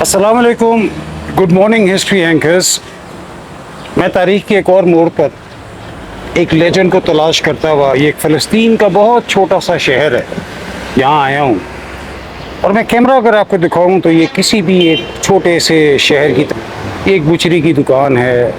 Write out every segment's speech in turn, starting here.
अस्सलाम वालेकुम। Good morning history anchors. मैं तारीख के एक और मोड़ पर एक लेजेंड को तलाश करता हुआ, ये एक फ़लस्तीन का बहुत छोटा सा शहर है, यहाँ आया हूँ। और मैं कैमरा अगर आपको दिखाऊँ तो ये किसी भी एक छोटे से शहर की एक बुचरी की दुकान है।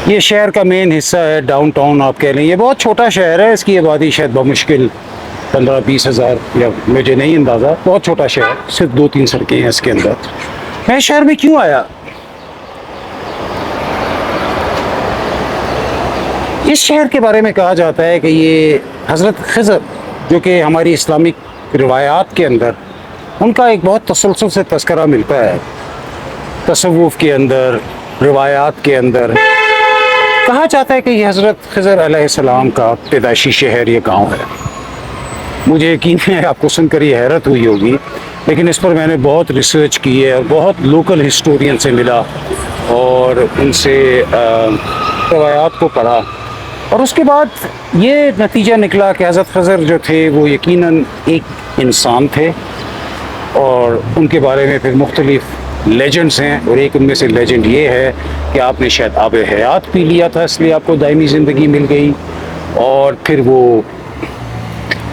ये शहर का मेन हिस्सा है, डाउनटाउन आप कह लें। ये बहुत छोटा शहर है, इसकी आबादी शायद बमुश्किल 15-20 हज़ार, या मुझे नहीं अंदाज़ा। बहुत छोटा शहर, सिर्फ 2-3 सड़कें हैं इसके अंदर। मैं इस शहर में क्यों आया? इस शहर के बारे में कहा जाता है कि ये हज़रत खिज़र, जो कि हमारी इस्लामिक रिवायात के अंदर उनका एक बहुत तसलसल से तस्करा मिलता है। तसव्वुफ़ के अंदर, रिवायात के अंदर कहा जाता है कि ये हज़रत खिज़र अलैहिस्सलाम का पैदाइशी शहर, ये गाँव है। मुझे यकीन है आपको सुनकर ये हैरत हुई होगी, लेकिन इस पर मैंने बहुत रिसर्च की है, बहुत लोकल हिस्टोरियन से मिला और उनसे रवायात को पढ़ा, और उसके बाद ये नतीजा निकला कि हज़रत खिज़र जो थे वो यकीनन एक इंसान थे। और उनके बारे में फिर मुख्तलिफ लेजेंड्स हैं, और एक उनमें से लेजेंड ये है कि आपने शायद आब हयात पी लिया था, इसलिए आपको दायमी ज़िंदगी मिल गई। और फिर वो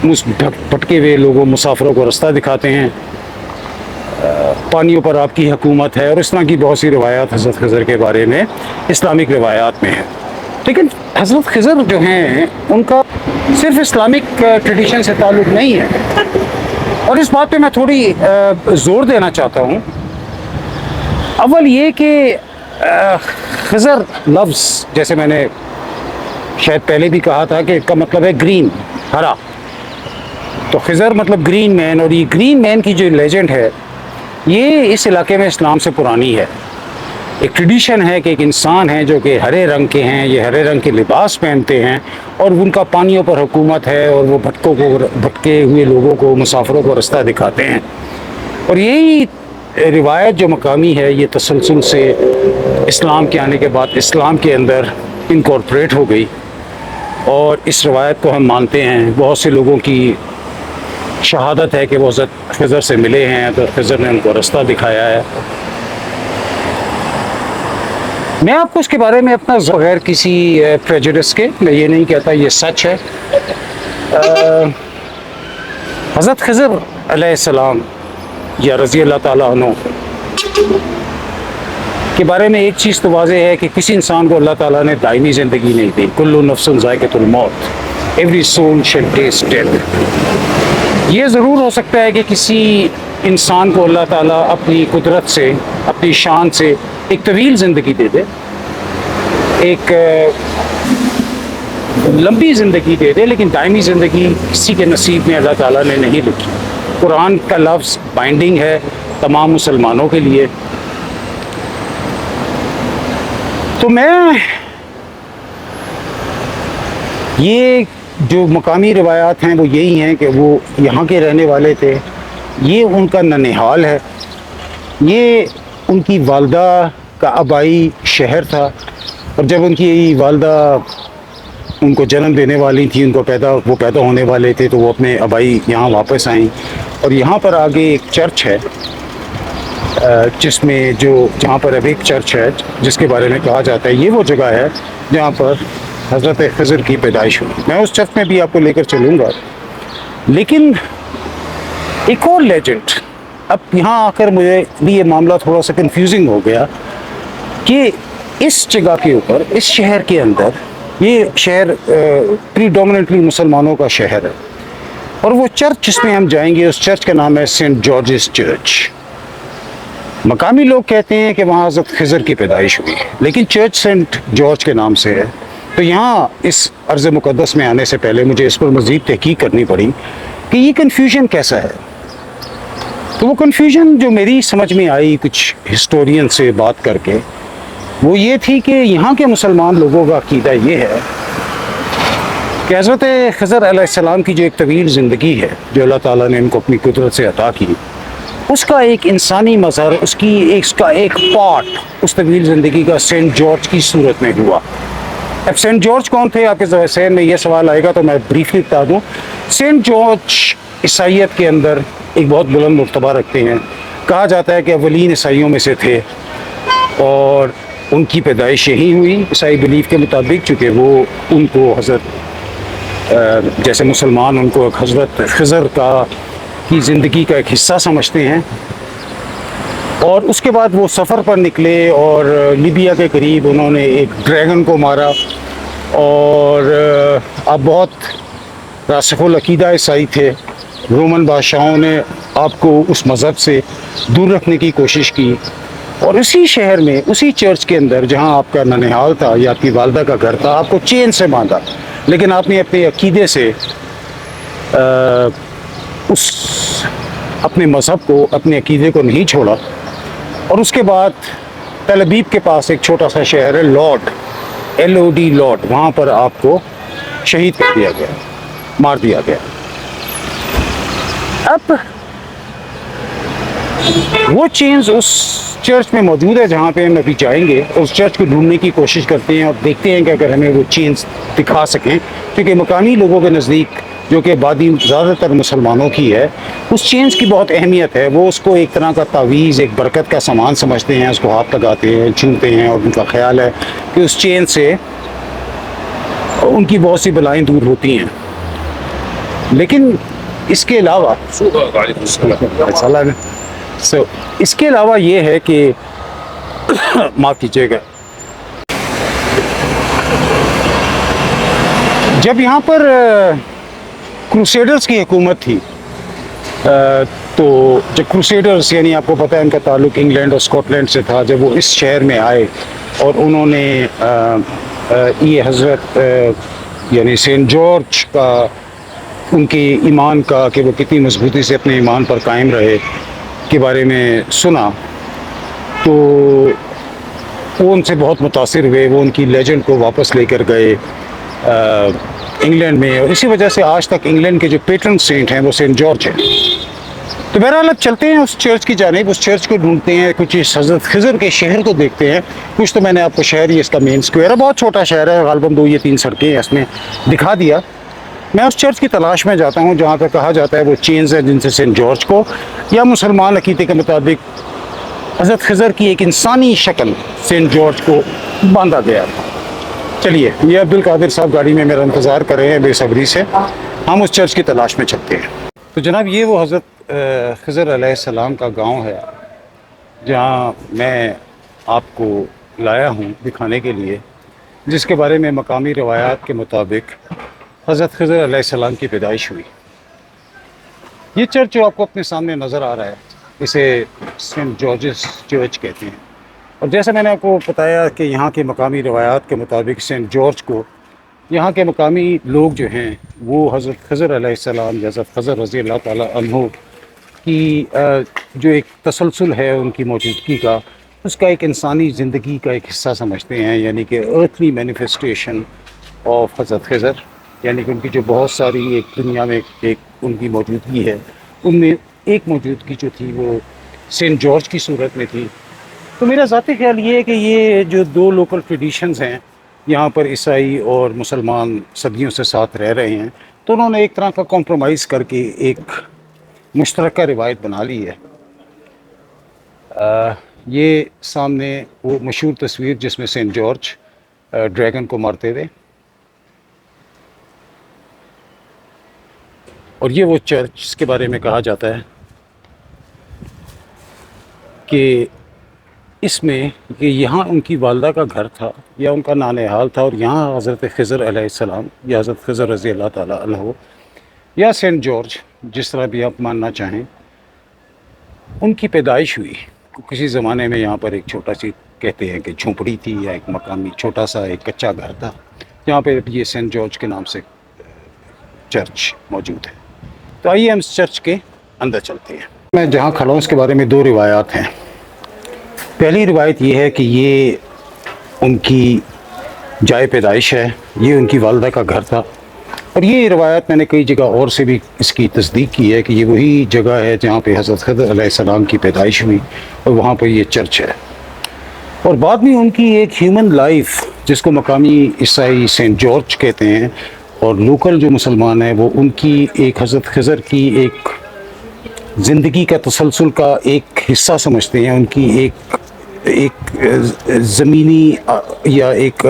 उस भटके हुए लोगों, मुसाफिरों को रास्ता दिखाते हैं, पानियों पर आपकी हुकूमत है, और इस तरह की बहुत सी रिवायात हज़रत खिज़र के बारे में इस्लामिक रिवायात में है। लेकिन हज़रत खिज़र जो हैं उनका सिर्फ इस्लामिक ट्रेडिशन से ताल्लुक़ नहीं है, और इस बात पे मैं थोड़ी ज़ोर देना चाहता हूँ। अव्वल ये कि खिज़र लफ्ज़, जैसे मैंने शायद पहले भी कहा था कि इसका मतलब है ग्रीन, हरा। तो खिज़र मतलब ग्रीन मैन, और ये ग्रीन मैन की जो लेजेंड है ये इस इलाके में इस्लाम से पुरानी है। एक ट्रेडिशन है कि एक इंसान है जो कि हरे रंग के हैं, ये हरे रंग के लिबास पहनते हैं, और उनका पानियों पर हुकूमत है, और वो भटके हुए लोगों को, मुसाफिरों को रास्ता दिखाते हैं। और यही रिवायत जो मकामी है ये तसलसल से इस्लाम के आने के बाद इस्लाम के अंदर इनकॉर्पोरेट हो गई, और इस रवायत को हम मानते हैं। बहुत से लोगों की शहादत है कि वो हज़रत खिज़र से मिले हैं, तो खिज़र ने उनको रास्ता दिखाया है। मैं आपको इसके बारे में अपना बगैर किसी प्रेजुडिस के, मैं ये नहीं कहता ये सच है। हज़रत खिज़र अलैहिस्सलाम या रज़ी अल्लाह ताला अन्हु के बारे में एक चीज़ तो वाज़ेह है कि किसी इंसान को अल्लाह ताला ने दायमी ज़िंदगी नहीं दी। कुल्लु नफ्सिन ज़ाइक़तुल मौत, एवरी सोल शैल टेस्ट डेथ। ये ज़रूर हो सकता है कि किसी इंसान को अल्लाह ताला अपनी कुदरत से, अपनी शान से एक तवील ज़िंदगी दे दे, एक लंबी ज़िंदगी दे दे, लेकिन दायमी ज़िंदगी किसी के नसीब में अल्लाह ताला ने नहीं लिखी। कुरान का लफ्ज़ बाइंडिंग है तमाम मुसलमानों के लिए। तो मैं ये जो मकामी रिवायात हैं वो यही हैं कि वो यहाँ के रहने वाले थे। ये उनका ननिहाल है, ये उनकी वालदा का आबाई शहर था, और जब उनकी वालदा उनको जन्म देने वाली थी, वो पैदा होने वाले थे, तो वो अपने आबाई यहाँ वापस आई। और यहाँ पर आगे एक चर्च है, जहाँ पर अभी एक चर्च है जिसके बारे में कहा जाता है ये वो जगह है जहाँ पर हज़रत खिज़र की पैदाइश हुई। मैं उस चर्च में भी आपको लेकर चलूँगा। लेकिन एक और लेजेंड, अब यहाँ आकर मुझे भी ये मामला थोड़ा सा कंफ्यूजिंग हो गया कि इस जगह के ऊपर, इस शहर के अंदर, ये शहर प्रीडोमिनेंटली मुसलमानों का शहर है, और वो चर्च जिसमें हम जाएंगे उस चर्च का नाम है सेंट जॉर्जेस चर्च। मकामी लोग कहते हैं कि वहाँ हज़रत खिज़र की पैदाइश हुई, लेकिन चर्च सेंट जॉर्ज के नाम से है। तो यहाँ इस अर्ज़ मुक़द्दस में आने से पहले मुझे इस पर मज़ीद तहक़ीक़ करनी पड़ी कि ये कन्फ्यूजन कैसा है। तो वो कन्फ्यूजन जो मेरी समझ में आई कुछ हिस्टोरियन से बात करके, वो ये थी कि यहाँ के मुसलमान लोगों का अक़ीदा ये है कि हज़रत खिज़र अलैहिस्सलाम की जो एक तवील ज़िंदगी है जो अल्लाह ताला ने इनको अपनी कुदरत से अता की, उसका एक इंसानी मज़हर, उसका एक पार्ट उस तवील ज़िंदगी का सेंट जॉर्ज की सूरत में हुआ। अब सेंट जॉर्ज कौन थे, आपके जहन में ये सवाल आएगा, तो मैं ब्रीफली बता दूँ। सेंट जॉर्ज ईसाईयत के अंदर एक बहुत बुलंद मर्तबा रखते हैं। कहा जाता है कि अवलीन ईसाइयों में से थे और उनकी पैदाइश यहीं हुई ईसाई बिलीफ के मुताबिक, चूँकि वो उनको हज़रत जैसे मुसलमान उनको एक हज़रत खज़र की ज़िंदगी का एक हिस्सा समझते हैं। और उसके बाद वो सफ़र पर निकले और लीबिया के करीब उन्होंने एक ड्रैगन को मारा और अब बहुत रासिखुल अकीदा ईसाई थे। रोमन बादशाहों ने आपको उस मज़हब से दूर रखने की कोशिश की और उसी शहर में, उसी चर्च के अंदर जहां आपका ननिहाल था या आपकी वालदा का घर था, आपको चेन से बांधा, लेकिन आपने अपने अकीदे से उस अपने मज़हब को, अपने अकीदे को नहीं छोड़ा। और उसके बाद तल अबीब के पास एक छोटा सा शहर है लॉड, LOD लॉड, वहाँ पर आपको शहीद कर दिया गया, मार दिया गया। अब वो चेंज उस चर्च में मौजूद है जहाँ पे हम अभी जाएंगे, उस चर्च को ढूंढने की कोशिश करते हैं और देखते हैं कि अगर हमें वो चेंज दिखा सकें, क्योंकि मकामी लोगों के नज़दीक, जो कि आबादी ज़्यादातर मुसलमानों की है, उस चेंज की बहुत अहमियत है। वो उसको एक तरह का तावीज़, एक बरकत का सामान समझते हैं, उसको हाथ लगाते हैं, छूते हैं और उनका ख्याल है कि उस चेंज से उनकी बहुत सी बलाएँ दूर होती हैं। लेकिन इसके अलावा इसके अलावा ये है कि माफ़ कीजिएगा, जब यहाँ पर क्रूसेडर्स की हुकूमत थी, तो जब क्रूसेडर्स, यानी आपको पता है उनका ताल्लुक इंग्लैंड और स्कॉटलैंड से था, जब वो इस शहर में आए और उन्होंने ये हज़रत यानी सेंट जॉर्ज का, उनके ईमान का, कि वो कितनी मजबूती से अपने ईमान पर कायम रहे, के बारे में सुना, तो वो उनसे बहुत मुतासिर हुए। वो उनकी लेजेंड को वापस लेकर गए इंग्लैंड में, और इसी वजह से आज तक इंग्लैंड के जो पेट्रन सेंट हैं वो सेंट जॉर्ज हैं। तो बहरहाल अब चलते हैं उस चर्च की जानिब, उस चर्च को ढूंढते हैं, कुछ इस हज़रत खज़र के शहर को देखते हैं। कुछ तो मैंने आपको शहर ही, इसका मेन स्क्वायर है, बहुत छोटा शहर है, ग़ालिबन 2 या 3 सड़कें हैं, इसमें दिखा दिया। मैं उस चर्च की तलाश में जाता हूँ जहाँ पर कहा जाता है वो चेन्स है जिनसे सेंट जॉर्ज को, या मुसलमान अकीदे के मुताबिक हज़रत खज़र की एक इंसानी शक्ल सेंट जॉर्ज को बांधा गया था। चलिए, ये अब्दुल कादिर साहब गाड़ी में मेरा इंतज़ार कर रहे हैं बेसब्री से, हम उस चर्च की तलाश में चलते हैं। तो जनाब, ये वो हज़रत खज़र अलैहिस्सलाम का गांव है जहां मैं आपको लाया हूं दिखाने के लिए, जिसके बारे में मकामी रवायात के मुताबिक हज़रत खज़र अलैहिस्सलाम की पैदाइश हुई। ये चर्च जो आपको अपने सामने नज़र आ रहा है, इसे सेंट जॉर्जेस चर्च कहते हैं। और जैसे मैंने आपको बताया कि यहाँ के मकामी रवायात के मुताबिक सेंट जॉर्ज को यहाँ के मकामी लोग जो हैं वो हज़रत खज़र अलैहिस्सलाम, हज़रत खज़र रज़ी अल्लाह ताला अन्हु की जो एक तसलसल है उनकी मौजूदगी का, उसका एक इंसानी ज़िंदगी का एक हिस्सा समझते हैं, यानी कि अर्थली मैनिफेस्टेशन ऑफ हज़रत खज़र, यानी कि उनकी जो बहुत सारी एक दुनिया में एक उनकी मौजूदगी है, उनमें एक मौजूदगी जो थी वो सेंट जॉर्ज की सूरत में थी। तो मेरा ज़ाती ख्याल ये है कि ये जो 2 लोकल ट्रेडिशंस हैं, यहाँ पर ईसाई और मुसलमान सदियों से साथ रह रहे हैं, तो उन्होंने एक तरह का कॉम्प्रोमाइज़ करके एक मुश्तरका रिवायत बना ली है। ये सामने वो मशहूर तस्वीर जिसमें सेंट जॉर्ज ड्रैगन को मारते हुए, और ये वो चर्च जिसके बारे में कहा जाता है कि इसमें कि यहाँ उनकी वालदा का घर था या उनका नानेहाल था, और यहाँ हज़रत खज़र अलैहिस्सलाम या हज़रत खज़र रज़ी अल्लाह ताला अन्हु या सेंट जॉर्ज, जिस तरह भी आप मानना चाहें, उनकी पैदाइश हुई। किसी ज़माने में यहाँ पर एक छोटा सी, कहते हैं कि झोंपड़ी थी या एक मकामी छोटा सा एक कच्चा घर था, जहाँ पे ये सेंट जॉर्ज के नाम से चर्च मौजूद है। तो आइए हम इस चर्च के अंदर चलते हैं। मैं जहाँ खड़ा हूँ उसके बारे में 2 रिवायात हैं। पहली रिवायत ये है कि ये उनकी जाए पैदाइश है, ये उनकी वालदा का घर था, और ये रिवायत मैंने कई जगह और से भी इसकी तस्दीक की है कि ये वही जगह है जहाँ पे हज़रत खज़र अलैहिस्सलाम की पैदाइश हुई और वहाँ पर ये चर्च है। और बाद में उनकी एक ह्यूमन लाइफ, जिसको मकामी ईसाई सेंट जॉर्ज कहते हैं, और लोकल जो मुसलमान हैं वो उनकी एक हज़रत खज़र की एक ज़िंदगी का तसलसल का एक हिस्सा समझते हैं, उनकी एक ज़मीनी या एक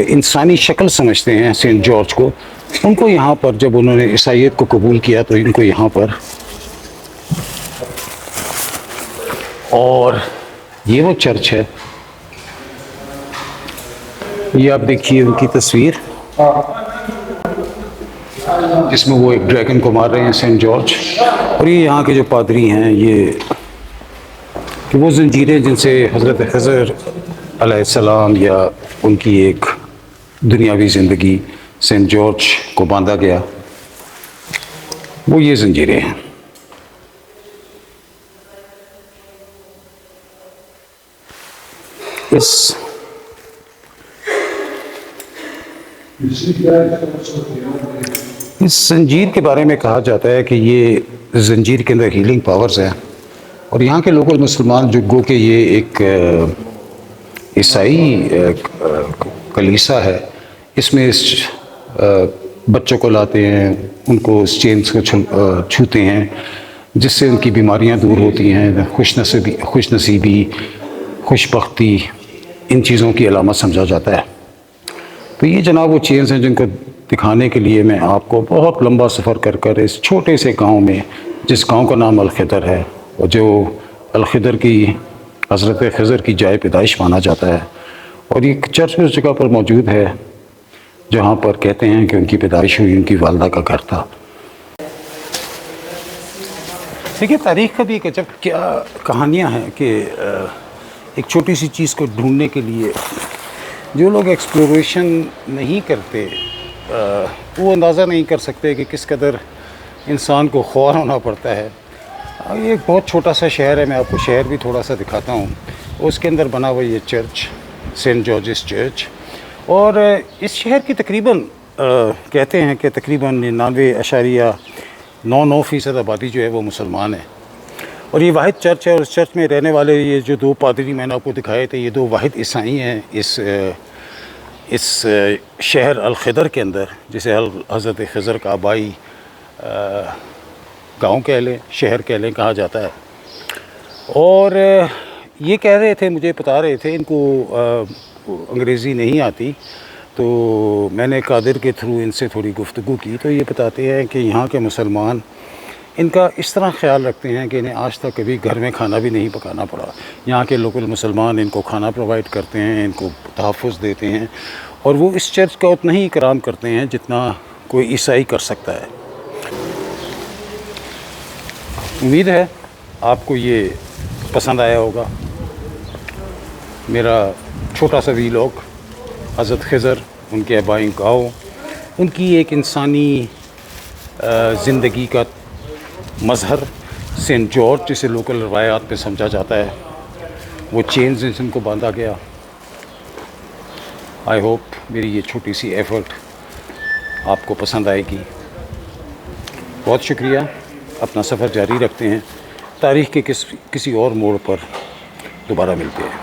इंसानी शक्ल समझते हैं सेंट जॉर्ज को। उनको यहाँ पर जब उन्होंने ईसाईयत को कबूल किया तो इनको यहाँ पर, और ये वो चर्च है, ये आप देखिए उनकी तस्वीर जिसमें वो एक ड्रैगन को मार रहे हैं सेंट जॉर्ज। और ये यहाँ के जो पादरी हैं, ये कि वो जंजीरें जिनसे हज़रत खज़र अलैहिस्सलाम या उनकी एक दुनियावी ज़िंदगी सेंट जॉर्ज को बांधा गया, वो ये जंजीरें हैं। इस जंजीर के बारे में कहा जाता है कि ये जंजीर के अंदर हीलिंग पावर्स हैं, और यहाँ के लोकल मुसलमान जो गो के ये एक ईसाई कलीसा है, इसमें इस बच्चों को लाते हैं, उनको इस चेन्स को छूते हैं, जिससे उनकी बीमारियाँ दूर होती हैं, खुशनसीबी, खुशबख्ती, इन चीज़ों की अलामत समझा जाता है। तो ये जनाब वो चेन्स हैं जिनको दिखाने के लिए मैं आपको बहुत लंबा सफ़र कर कर इस छोटे से गांव में, जिस गांव का नाम अल-खिदर है और जो अल-खिदर की हज़रत खज़र की जाए पैदाइश माना जाता है, और ये चर्च उस जगह पर मौजूद है जहाँ पर कहते हैं कि उनकी पैदाइश हुई, उनकी वालदा का घर था। देखिए तारीख़ का भी एक अजब क्या कहानियाँ हैं कि एक छोटी सी चीज़ को ढूंढने के लिए जो लोग एक्सप्लोरेशन नहीं करते वो अंदाज़ा नहीं कर सकते कि किस कदर इंसान को ख्वार होना पड़ता है। ये एक बहुत छोटा सा शहर है, मैं आपको शहर भी थोड़ा सा दिखाता हूँ। उसके अंदर बना हुआ ये चर्च सेंट जॉर्जिस चर्च, और इस शहर की तकरीबन कहते हैं कि तकरीबन 99.99% आबादी जो है वो मुसलमान है, और ये वाहिद चर्च है। और इस चर्च में रहने वाले ये जो दो पादरी मैंने आपको दिखाए थे, ये दो वाहिद ईसाई हैं इस शहर अल-खिदर के अंदर, जिसे हज़रत खज़र का आबाई गांव कह लें, शहर कह लें, कहा जाता है। और ये कह रहे थे, मुझे बता रहे थे, इनको अंग्रेज़ी नहीं आती, तो मैंने कादिर के थ्रू इनसे थोड़ी गुफ्तगू की, तो ये बताते हैं कि यहाँ के मुसलमान इनका इस तरह ख्याल रखते हैं कि इन्हें आज तक कभी घर में खाना भी नहीं पकाना पड़ा। यहाँ के लोकल मुसलमान इनको खाना प्रोवाइड करते हैं, इनको तहफ़्फ़ुज़ देते हैं, और वो इस चर्च का उतना ही इकराम करते हैं जितना कोई ईसाई कर सकता है। उम्मीद है आपको ये पसंद आया होगा, मेरा छोटा सा वीलॉग हज़रत खज़र, उनके आबाई गाँव, उनकी एक इंसानी ज़िंदगी का मज़हर सेंट जॉर्ज, जिसे लोकल रवायात में समझा जाता है, वो चेन्स जिनको बांधा गया। आई होप मेरी ये छोटी सी एफ़र्ट आपको पसंद आएगी। बहुत शुक्रिया, अपना सफ़र जारी रखते हैं, तारीख़ के किसी और मोड़ पर दोबारा मिलते हैं।